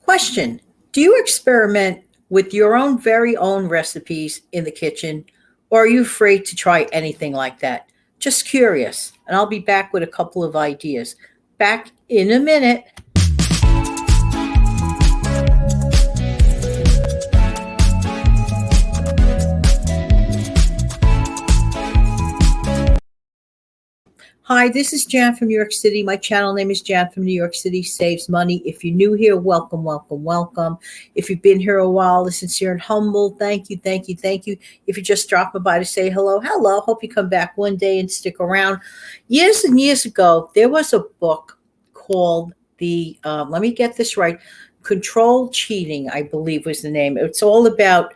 Question: do you experiment with your own very own recipes in the kitchen, or are you afraid to try anything like that? Just curious, and I'll be back with a couple of ideas. Back in a minute. Hi, this is Jan from New York City. My channel name is Jan from New York City Saves Money. If you're new here, welcome, welcome, welcome. If you've been here a while, sincere and humble, thank you, thank you, thank you. If you just dropped by to say hello, hello. Hope you come back one day and stick around. Years and years ago, there was a book called let me get this right, Controlled Cheating, I believe was the name. It's all about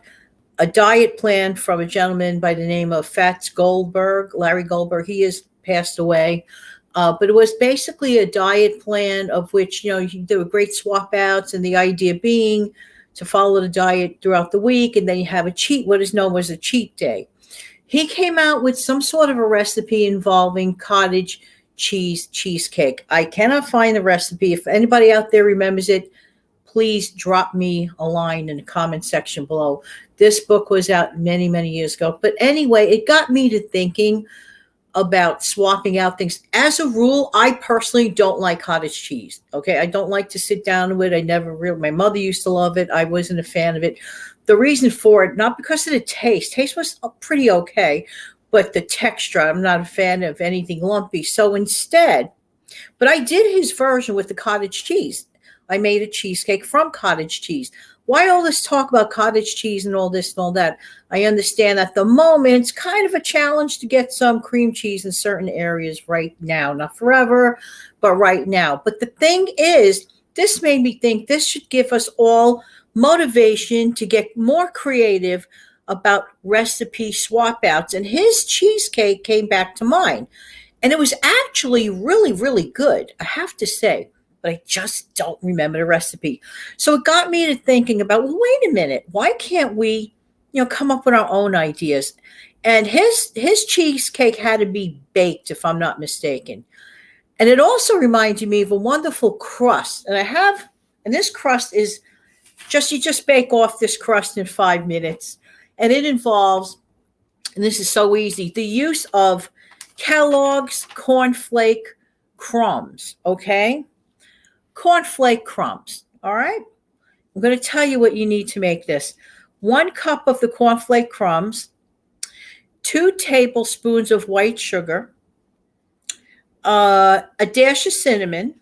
a diet plan from a gentleman by the name of Larry Goldberg. He is passed away. But it was basically a diet plan of which, there were great swap outs, and the idea being to follow the diet throughout the week, and then you have what is known as a cheat day. He came out with some sort of a recipe involving cottage cheesecake. I cannot find the recipe. If anybody out there remembers it, please drop me a line in the comment section below. This book was out many, many years ago. But anyway, it got me to thinking about swapping out things. As a rule, I personally don't like cottage cheese. Okay. I don't like to sit down with it. My mother used to love it. I wasn't a fan of it. The reason for it, not because of the taste. Taste was pretty okay, but the texture, I'm not a fan of anything lumpy. So instead, but I did his version with the cottage cheese. I made a cheesecake from cottage cheese. Why all this talk about cottage cheese and all this and all that? I understand at the moment it's kind of a challenge to get some cream cheese in certain areas right now. Not forever, but right now. But the thing is, this made me think this should give us all motivation to get more creative about recipe swap outs. And his cheesecake came back to mind. And it was actually really, really good, I have to say. But I just don't remember the recipe. So it got me to thinking about, well, wait a minute. Why can't we, come up with our own ideas? And his cheesecake had to be baked, if I'm not mistaken. And it also reminded me of a wonderful crust. And this crust is you just bake off this crust in 5 minutes. And it involves, and this is so easy, the use of Kellogg's Cornflake crumbs, okay? Cornflake crumbs. All right. I'm going to tell you what you need to make this. 1 cup of the cornflake crumbs, 2 tablespoons of white sugar, a dash of cinnamon,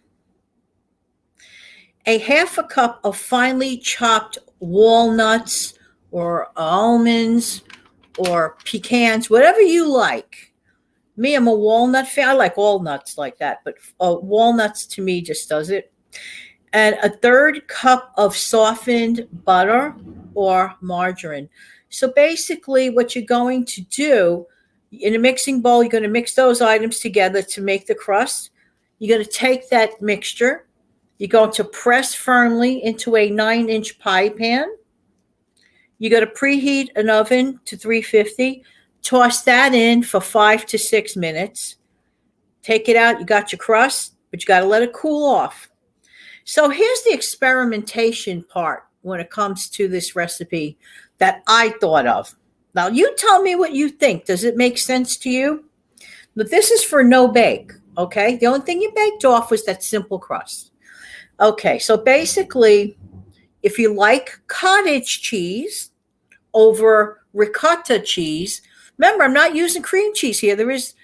a half a cup of finely chopped walnuts or almonds or pecans, whatever you like. Me, I'm a walnut fan. I like all nuts like that, but walnuts to me just does it. And a 1/3 cup of softened butter or margarine. So basically what you're going to do in a mixing bowl, you're going to mix those items together to make the crust. You're going to take that mixture. You're going to press firmly into a 9-inch pie pan. You're going to preheat an oven to 350. Toss that in for 5 to 6 minutes. Take it out. You got your crust, but you got to let it cool off. So here's the experimentation part when it comes to this recipe that I thought of. Now, you tell me what you think. Does it make sense to you? But this is for no bake, okay? The only thing you baked off was that simple crust. Okay, so basically, if you like cottage cheese over ricotta cheese, remember, I'm not using cream cheese here. There is,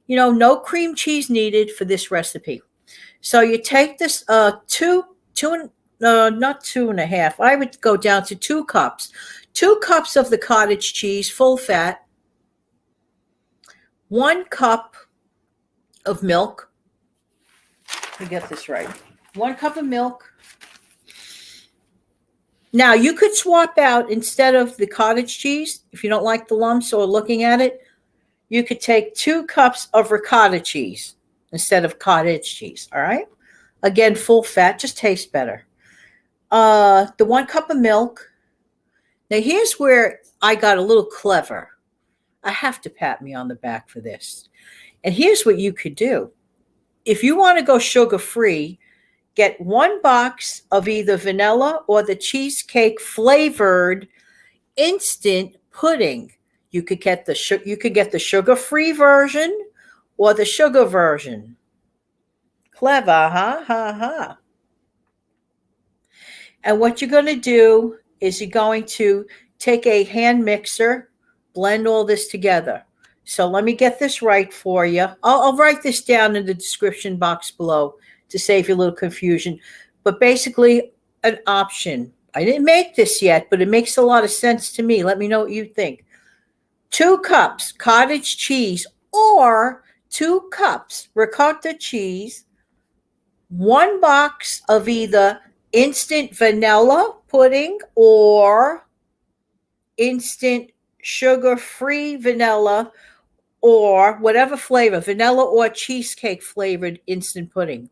no cream cheese needed for this recipe. So you take this not 2.5. I would go down to 2 cups. 2 cups of the cottage cheese, full fat. 1 cup of milk. Let me get this right. 1 cup of milk. Now, you could swap out, instead of the cottage cheese, if you don't like the lumps or looking at it, you could take 2 cups of ricotta cheese instead of cottage cheese, all right? Again, full fat, just tastes better. The 1 cup of milk. Now, here's where I got a little clever. I have to pat me on the back for this. And here's what you could do. If you want to go sugar-free, Get 1 box of either vanilla or the cheesecake flavored instant pudding. You could get the sugar-free version or the sugar version. Clever, huh? Ha ha. And what you're going to do is you're going to take a hand mixer, blend all this together. So let me get this right for you. I'll write this down in the description box below to save you a little confusion. But basically, an option. I didn't make this yet, but it makes a lot of sense to me. Let me know what you think. 2 cups cottage cheese or 2 cups ricotta cheese, 1 box of either instant vanilla pudding or instant sugar-free vanilla or whatever flavor, vanilla or cheesecake flavored instant pudding.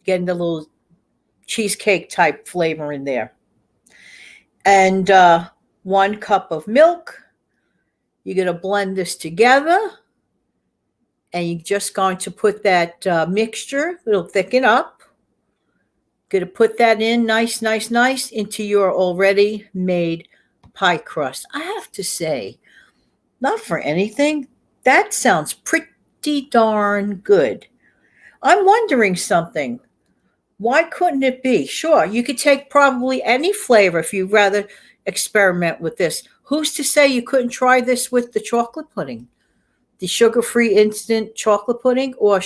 Getting the little cheesecake type flavor in there. And 1 cup of milk. You're going to blend this together. And you're just going to put that mixture, it'll thicken up. Going to put that in nice into your already made pie crust. I have to say, not for anything, that sounds pretty darn good. I'm wondering something. Why couldn't it be? Sure, you could take probably any flavor if you'd rather experiment with this. Who's to say you couldn't try this with the chocolate pudding? The sugar-free instant chocolate pudding or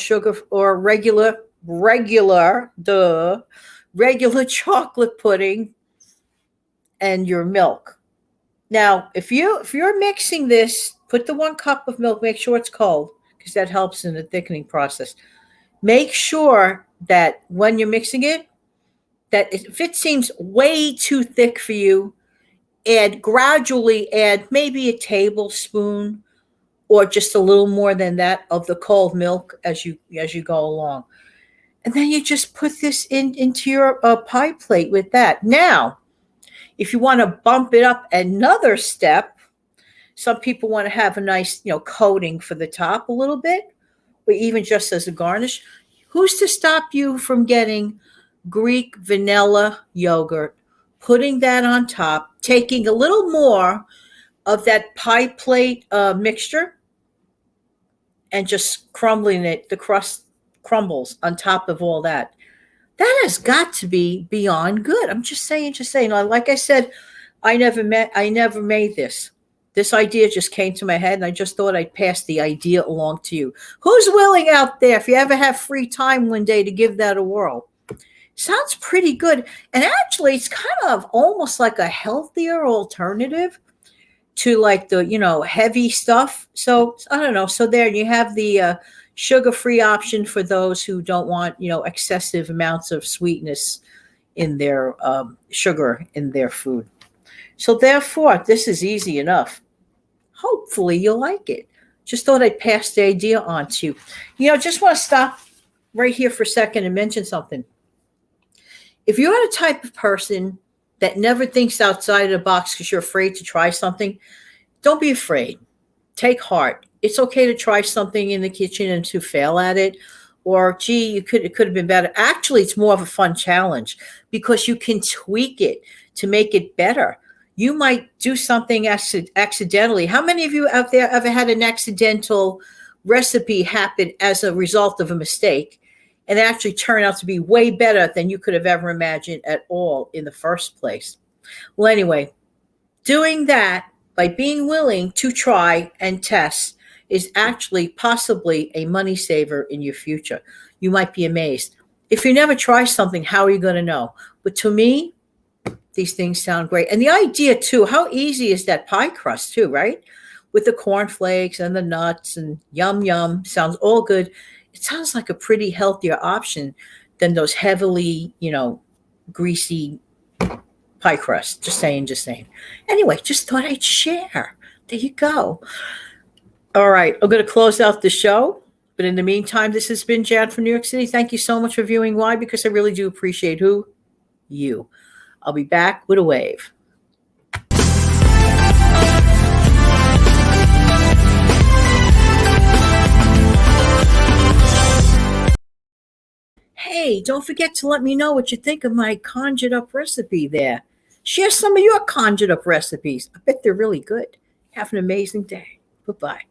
regular chocolate pudding and your milk. Now, if you're mixing this, put the 1 cup of milk, make sure it's cold because that helps in the thickening process. Make sure that when you're mixing it, that if it seems way too thick for you, gradually add maybe a tablespoon or just a little more than that of the cold milk as you go along. And then you just put this into your pie plate with that. Now, if you want to bump it up another step, some people want to have a nice, coating for the top a little bit, or even just as a garnish. Who's to stop you from getting Greek vanilla yogurt, putting that on top, taking a little more of that pie plate mixture, and just crumbling it, the crust crumbles on top of all that. That has got to be beyond good. I'm just saying. Like I said, I never made this. This idea just came to my head, and I just thought I'd pass the idea along to you. Who's willing out there, if you ever have free time one day, to give that a whirl? Sounds pretty good. And actually, it's kind of almost like a healthier alternative to like the, heavy stuff. So I don't know. So there you have the sugar-free option for those who don't want, excessive amounts of sweetness in their sugar in their food. So therefore, this is easy enough. Hopefully you'll like it. Just thought I'd pass the idea on to you. Just want to stop right here for a second and mention something. If you're the type of person that never thinks outside of the box because you're afraid to try something, don't be afraid. Take heart. It's okay to try something in the kitchen and to fail at it. Or, gee, it could have been better. Actually, it's more of a fun challenge because you can tweak it to make it better. You might do something accidentally. How many of you out there ever had an accidental recipe happen as a result of a mistake and actually turn out to be way better than you could have ever imagined at all in the first place? Well, anyway, doing that by being willing to try and test is actually possibly a money saver in your future. You might be amazed. If you never try something, how are you going to know? But to me, these things sound great. And the idea, too, how easy is that pie crust, too, right? With the cornflakes and the nuts and yum, sounds all good. It sounds like a pretty healthier option than those heavily, greasy pie crust. Just saying. Anyway, just thought I'd share. There you go. All right, I'm going to close out the show. But in the meantime, this has been Jan from New York City. Thank you so much for viewing. Why? Because I really do appreciate you. I'll be back with a wave. Hey, don't forget to let me know what you think of my conjured up recipe there. Share some of your conjured up recipes. I bet they're really good. Have an amazing day. Bye-bye.